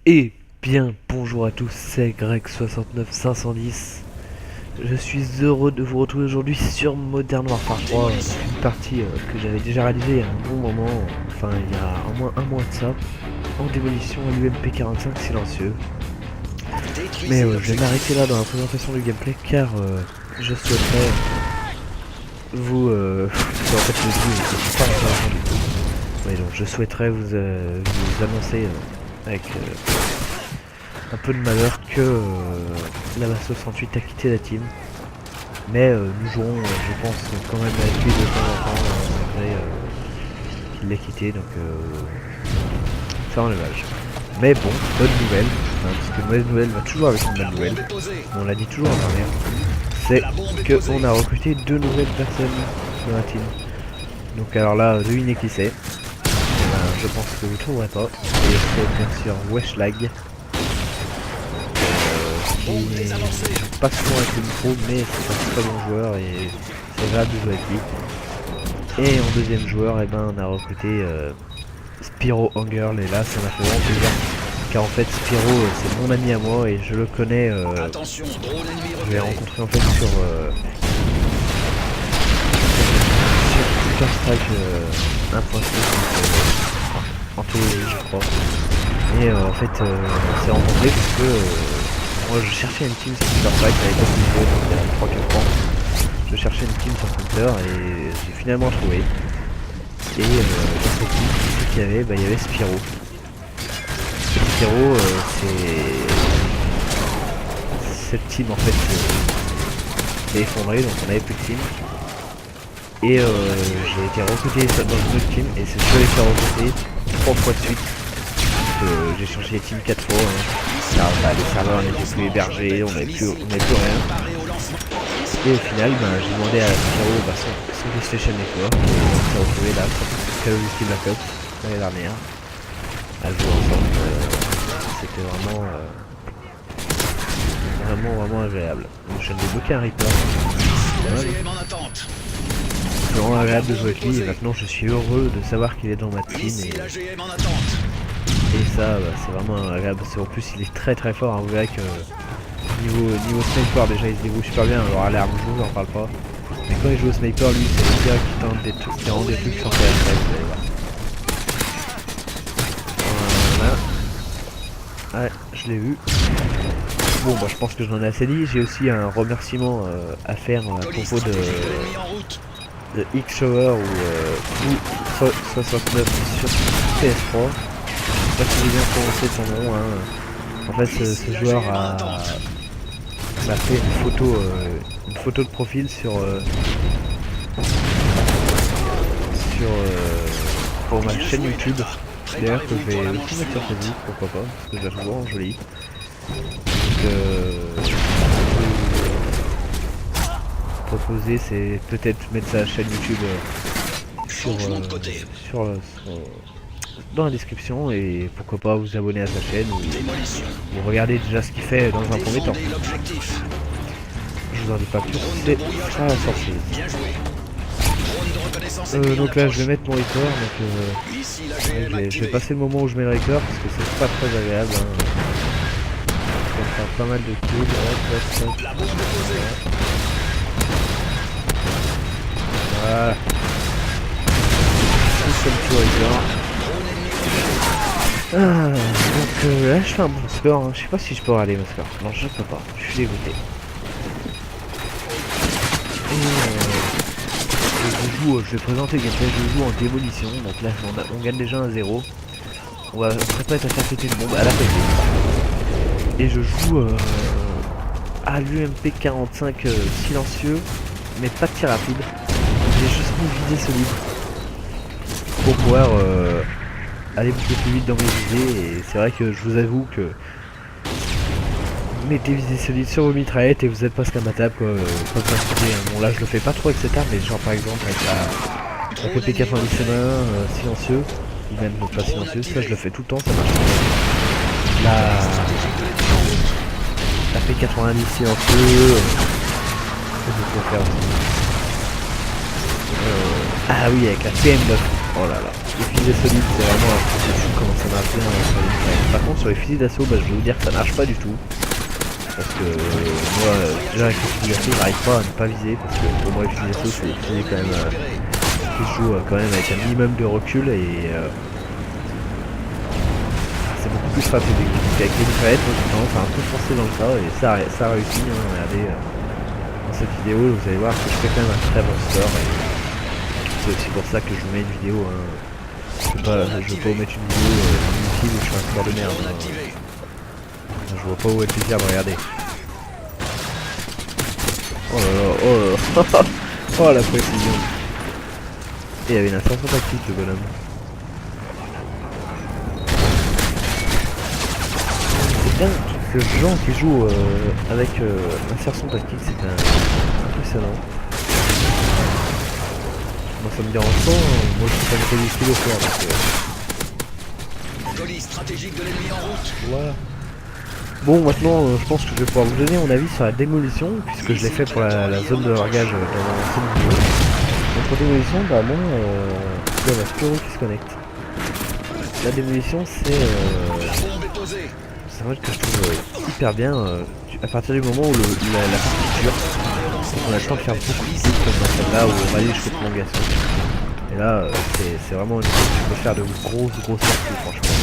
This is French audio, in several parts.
Et bien bonjour à tous, c'est Greg69510. Je suis heureux de vous retrouver aujourd'hui sur Modern Warfare 3, une partie que j'avais déjà réalisée il y a un bon moment, enfin il y a au moins un mois de ça, en démolition à l'UMP45 silencieux. Mais je vais m'arrêter là dans la présentation du gameplay car je souhaiterais vous... parce qu'en fait je dis pas intéressant du tout. Mais donc je souhaiterais vous annoncer avec un peu de malheur que la base 68 a quitté la team. Mais nous jouerons, je pense, quand même avec lui de temps en temps, malgré qu'il l'ait quitté, donc ça enlevage. Mais bon, bonne nouvelle, parce que mauvaise nouvelle va toujours avec une bonne nouvelle, on l'a dit toujours en dernière, c'est qu'on a recruté deux nouvelles personnes dans la team. Donc alors là, devinez qui c'est. Je pense que vous ne trouverez pas. Et c'est bien sûr Weshlag. Qui n'est pas souvent avec le micro, mais c'est un très bon joueur et c'est agréable de jouer avec lui. Et en deuxième joueur, eh ben, on a recruté Spyro Angirl, et là ça m'a fait vraiment plaisir. Car en fait Spyro c'est mon ami à moi et je le connais, je l'ai rencontré en fait sur Counter-Strike 1.6 en théorie je crois. Et en fait on s'est rencontrés parce que moi je cherchais une team sur Counter-Strike à l'époque où je jouais, donc il y a 3-4 ans. Je cherchais une team sur Counter et j'ai finalement trouvé. Et dans cette team, ce qu'il y avait, il y avait Spyro. Spyro, c'est... Cette team en fait s'est effondrée, donc on avait plus de team. Et j'ai été recruté dans une autre team et c'est ce que j'ai fait recruter 3 fois de suite. J'ai changé les teams 4 fois. Les serveurs n'étaient plus hébergés, on n'avait plus rien. Et au final, j'ai demandé à Spyro son PlayStation Network et on s'est retrouvé là sur Call of Duty Black Ops l'année dernière à jouer ensemble. C'était vraiment agréable. Je viens de débloquer un Reaper. C'est vraiment agréable de jouer avec lui et maintenant je suis heureux de savoir qu'il est dans ma team et ça c'est vraiment agréable. En plus il est très fort, hein. Vous verrez que niveau sniper déjà il se débrouille super bien. Alors à l'arme je vous en parle pas, mais quand il joue au sniper lui c'est le gars qui tente des trucs, qui rend des trucs sans faire exprès, vous allez voir. Voilà. Ouais, je l'ai vu. Bon je pense que j'en ai assez dit. J'ai aussi un remerciement à faire à propos de X-Shower ou 69 sur PS3. Je sais pas si j'ai bien prononcé son nom, hein. En fait ce joueur m'a fait une photo de profil pour ma chaîne YouTube. D'ailleurs que je vais aussi mettre sur Facebook, pourquoi pas, parce que je la trouve vraiment jolie. Donc proposer c'est peut-être mettre sa chaîne YouTube dans la description et pourquoi pas vous abonner à sa chaîne ou regarder déjà ce qu'il fait dans un premier temps. Je vous en dis pas plus, c'est ça la surprise. Donc là je vais mettre mon record, donc je vais passer le moment où je mets le record parce que c'est pas très agréable, hein. Je vais faire pas mal de kills. Voilà. C'est le petit record. Donc là je fais un bon score, hein. Je sais pas si je peux râler mon score. Non je peux pas, je suis dégoûté. Je vais présenter le gameplay, je joue en démolition, donc là on gagne déjà 1-0. On s'apprête à faire péter une bombe à la péter. Et je joue à l'UMP45 silencieux, mais pas de tir rapide. J'ai juste mis visée solide pour pouvoir aller beaucoup plus vite dans mes visées. Et c'est vrai que je vous avoue que mettez visée solide sur vos mitraillettes et vous êtes presque imbattable, quoi. Pas besoin de quitter, hein. Bon là je le fais pas trop avec cette arme, mais genre par exemple avec la PP90 silencieux, ou même pas silencieux, ça je le fais tout le temps, ça marche. La P90 silencieux, ah oui, avec la PM9. Oh là là, les fusils solides c'est vraiment un truc de fou comment ça marche bien sur les mitraillettes. Par contre sur les fusils d'assaut, bah, je vais vous dire que ça marche pas du tout. Parce que moi, déjà avec les fusils d'assaut, j'arrive pas à ne pas viser. Parce que pour moi les fusils d'assaut c'est des fusils quand même qui se jouent quand même avec un minimum de recul et c'est beaucoup plus stratégique. Avec les mitraillettes, moi j'ai tendance à un peu foncer dans le tas et ça réussit. Hein, regardez, dans cette vidéo vous allez voir que je fais quand même un très bon score. C'est aussi pour ça que je vous mets une vidéo. Hein. Je veux pas vous mettre une vidéo inutile où je suis un score de merde. Hein. Je vois pas où est le plaisir de regarder. Oh là là, oh là là. Oh la précision. Et il y avait une insertion tactique le bonhomme. C'est bien que les gens qui jouent avec insertion tactique, c'est impressionnant. Moi ça me dérange pas, hein. Moi je suis pas très difficile au faire donc Colis stratégique de l'ennemi en route. voilà. Bon maintenant je pense que je vais pouvoir vous donner mon avis sur la démolition puisque je l'ai fait pour la zone de largage dans l'ancienne vidéo. Donc pour démolition, bah moi il y a ma Spiro qui se connecte. La démolition c'est un mode que je trouve hyper bien à partir du moment où la partie dure. On a le temps de faire beaucoup de clics comme dans celle-là où on va aller jusqu'aux prolongations. Et là c'est vraiment une chose que tu peux faire de grosses parties franchement.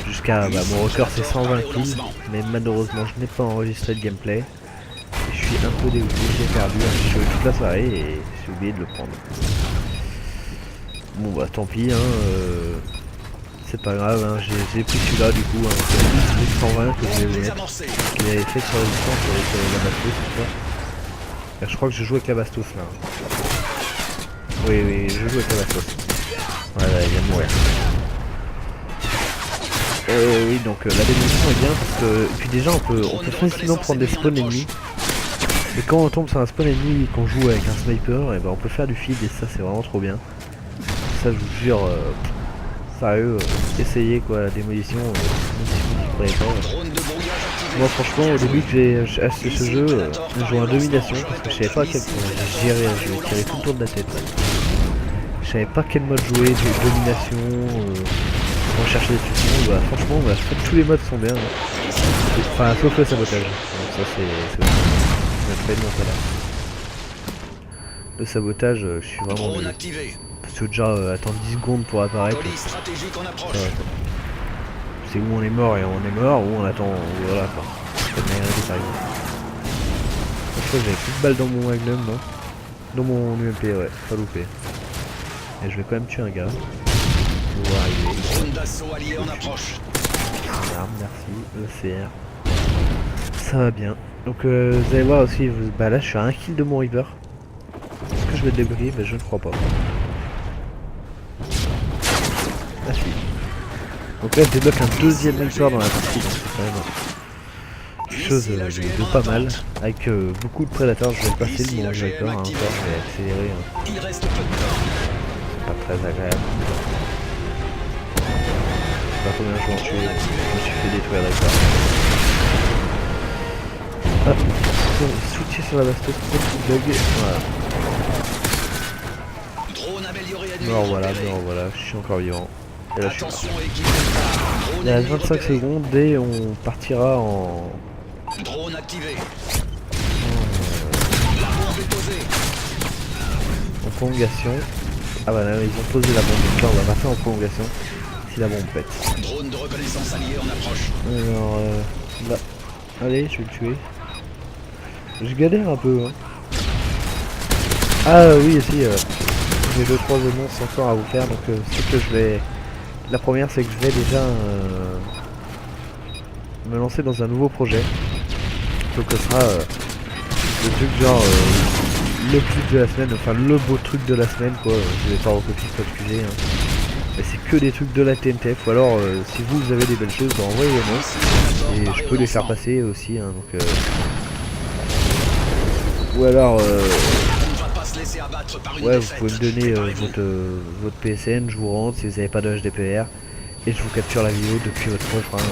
Jusqu'à mon record c'est 120 kills, mais malheureusement je n'ai pas enregistré de gameplay. Et je suis un peu dégoûté, j'ai perdu un jeu toute la soirée et j'ai oublié de le prendre. Bon bah tant pis hein, c'est pas grave, hein. J'ai pris celui-là du coup, hein. C'est le 120 que je vais vous mettre. Qu'il avait fait sur Résistance avec la Bastos, c'est ça. Et je crois que je joue avec la Bastos là. Oui, je joue avec la Bastos. Voilà, il vient de mourir. Oui, donc la démolition est bien parce que puis déjà on peut facilement prendre des spawns ennemis. Et quand on tombe sur un spawn ennemi et qu'on joue avec un sniper, et ben on peut faire du feed et ça c'est vraiment trop bien. Ça je vous jure, sérieux, essayez quoi la démolition, même si vous n'y croyez pas. Moi franchement au début que j'ai acheté ce jeu, je jouais en domination parce que je savais pas à quel point j'ai géré un jeu, qui avait tout le tour de la tête. Je savais pas quel mode jouer, de domination, rechercher des solutions, bah franchement je trouve que tous les modes sont bien. Enfin sauf le sabotage. Donc ça c'est fait de mon salaire. Le sabotage, je suis vraiment nul. Parce que déjà attendre 10 secondes pour apparaître. C'est où on est mort et on est mort, ou on attend, voilà quoi. Ça m'est rien d'arriver. Je crois que j'avais plus de balles dans mon magnum, non? Dans mon UMP, ouais, pas loupé. Et je vais quand même tuer un gars. On va arriver. Une arme, merci, le CR. Ça va bien. Donc vous allez voir aussi, bah là je suis à 1 kill de mon Reaper. Est-ce que je vais le débrouiller? Bah je ne crois pas. Ah si. Donc là je débloque un deuxième Reaper dans la partie, donc c'est quand même quelque chose de pas mal. Avec beaucoup de prédateurs, je vais le passer le mon Reaper, hein, encore je vais accélérer. Hein. C'est pas très agréable. Je sais pas combien je vais en tuer, je me suis fait détruire Reaper. Ah, switcher sur la Bastos, bug, voilà. Voilà, je suis encore vivant. Et là je suis là. Il reste 25 secondes et on partira en... Drone activé. En prolongation. Ah bah là ils ont posé la bombe, donc là on va passer en prolongation si la bombe pète. Drone de reconnaissance alliée en approche. Alors là, allez je vais le tuer. Je galère un peu hein. Ah oui aussi j'ai 2-3 annonces encore à vous faire donc c'est que je vais... La première c'est que je vais déjà me lancer dans un nouveau projet. Donc ce sera le truc genre le truc de la semaine, enfin le beau truc de la semaine quoi. Je vais pas recopier ce excusez hein. Mais c'est que des trucs de la TNTF ou alors si vous avez des belles choses bah, envoyez-les moi et je peux les faire passer aussi hein, donc ou alors ouais vous pouvez me donner votre PSN, je vous rentre si vous n'avez pas de HDPR et je vous capture la vidéo depuis votre coffre hein,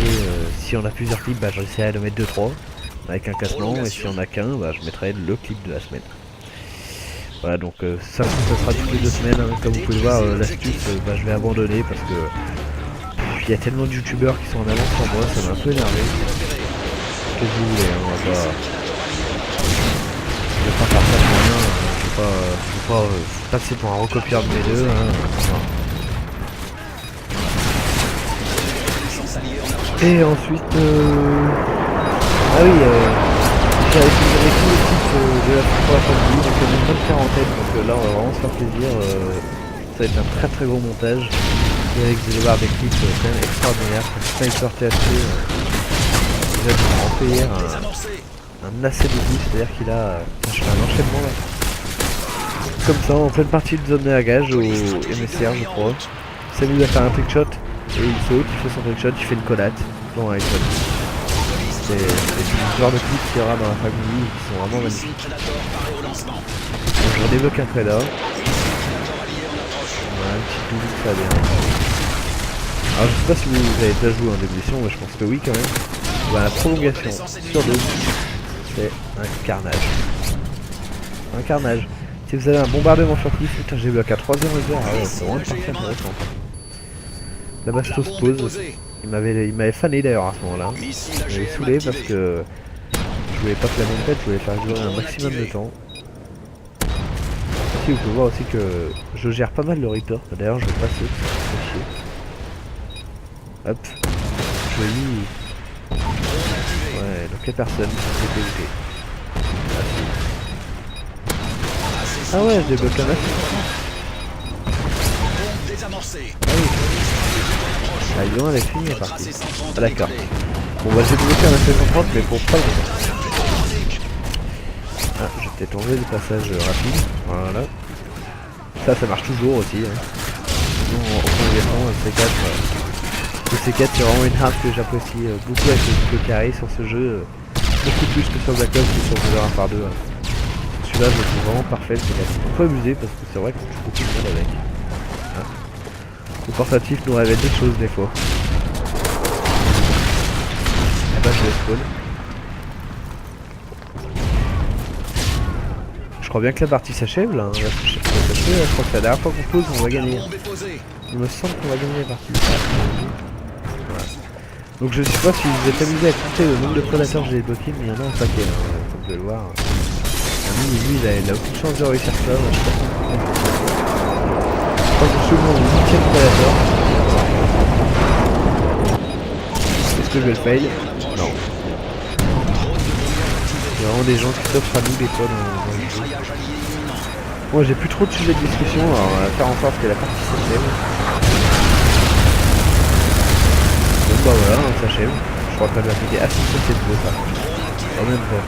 et si on a plusieurs clips bah j'essaierai de mettre 2-3 avec un classement et si on a qu'un bah je mettrai le clip de la semaine. Voilà, donc ça sera toutes les 2 semaines, hein. Comme vous pouvez le voir, l'astuce, bah, je vais abandonner parce que il y a tellement de youtubeurs qui sont en avance sur moi, ça m'a un peu énervé. Qu'est-ce que vous voulez, hein, je vais pas faire ça pour rien, je vais pas passer pour un recopieur de mes deux. Hein, voilà. Et ensuite, ah oui, j'avais fait avec tout l'équipe de la pour la famille, donc il y a une bonne quarantaine, donc là on va vraiment se faire plaisir. Ça va être un très très gros montage. Et avec des barres d'équipe quand même extraordinaires, comme Sniper THC, déjà de en payer un assez de goût, c'est-à-dire qu'il a. Je fais un enchaînement là. Comme ça, en pleine partie de zone de lagage au MSR, je crois. Ça lui a fait un trickshot, et il saute, il fait son trickshot, il fait une collate, dans un headshot. C'est du genre de clips qu'il y aura dans la famille qui sont vraiment magnifiques. Donc, je redébloque un Predator. Voilà, un petit double, ça va bien. Alors je sais pas si vous avez déjà joué en démolition, mais je pense que oui quand même. Bah, la prolongation sur 2, c'est un carnage. Un carnage. Si vous avez un bombardement furtif, putain j'ai bloqué à 3h et ah ouais, c'est vraiment une partie intéressante. La bastos se pose. Il m'avait fané d'ailleurs à ce moment-là. Il m'avait saoulé parce que je voulais pas que la même tête, je voulais faire durer un maximum de temps. Ici vous pouvez voir aussi que je gère pas mal le Reaper. D'ailleurs je vais passer, c'est chier. Hop, joli. Ouais, donc il y a personne, c'est PvP. Ah ouais, j'ai débloqué un masque. Ah oui. Ah, ils ont avec fini la partie. Ah d'accord. Bon bah j'ai débloqué un masque 130 mais pour pas longtemps. Ah, je vais peut-être enlever le passage rapide. Voilà. Ça marche toujours aussi. Hein. Sinon, en prolongation, le C4. Le C4 c'est vraiment une arme que j'apprécie beaucoup avec le carré sur ce jeu. Beaucoup plus que sur Black Ops et sur Modern Warfare 2. Hein. Celui-là je le trouve vraiment parfait, le C4. Il faut abuser parce que c'est vrai qu'on tue beaucoup de monde avec. Hein. Le portatif nous révèle des choses des fois. Et bah je vais spawn. Je crois bien que la partie s'achève là. Je crois que c'est la dernière fois qu'on pose, on va gagner. Il me semble qu'on va gagner la partie. Voilà. Donc je sais pas si vous êtes amusé à compter le nombre de prédateurs que j'ai débloqués, mais il y en a un paquet, hein, comme vous pouvez le voir. Lui, il a aucune chance de réussir ça. Je crois que je suis au moins au 8ème prédateur. Est-ce que je vais le fail? Non. Il y a vraiment des gens qui s'offrent à nous des fois dans le jeu. Moi j'ai plus trop de sujets de discussion, alors on va faire en sorte que la partie s'achève. Donc bah voilà, on s'achève. Je crois que ça va appliquer assez c'est beau ça. Quand même pas.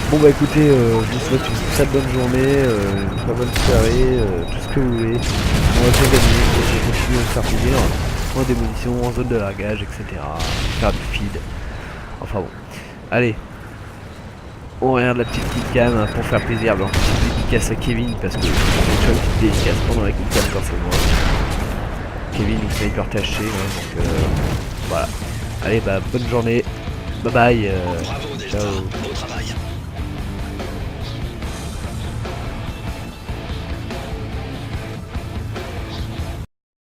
Bon bah écoutez, je vous souhaite une très bonne journée, une très bonne soirée, tout ce que vous voulez. On va bien gagner, et je vais continuer à me faire plaisir en démolition, en zone de largage, etc. Faire du feed. Enfin bon. Allez. On regarde la petite kickcam hein, pour faire plaisir. Donc petite dédicace à Kevin parce que j'ai une petite dédicace pendant la kickcam quand c'est moi. Kevin ou Sniper THC, hein, donc voilà. Allez bah bonne journée. Bye bye. Ciao.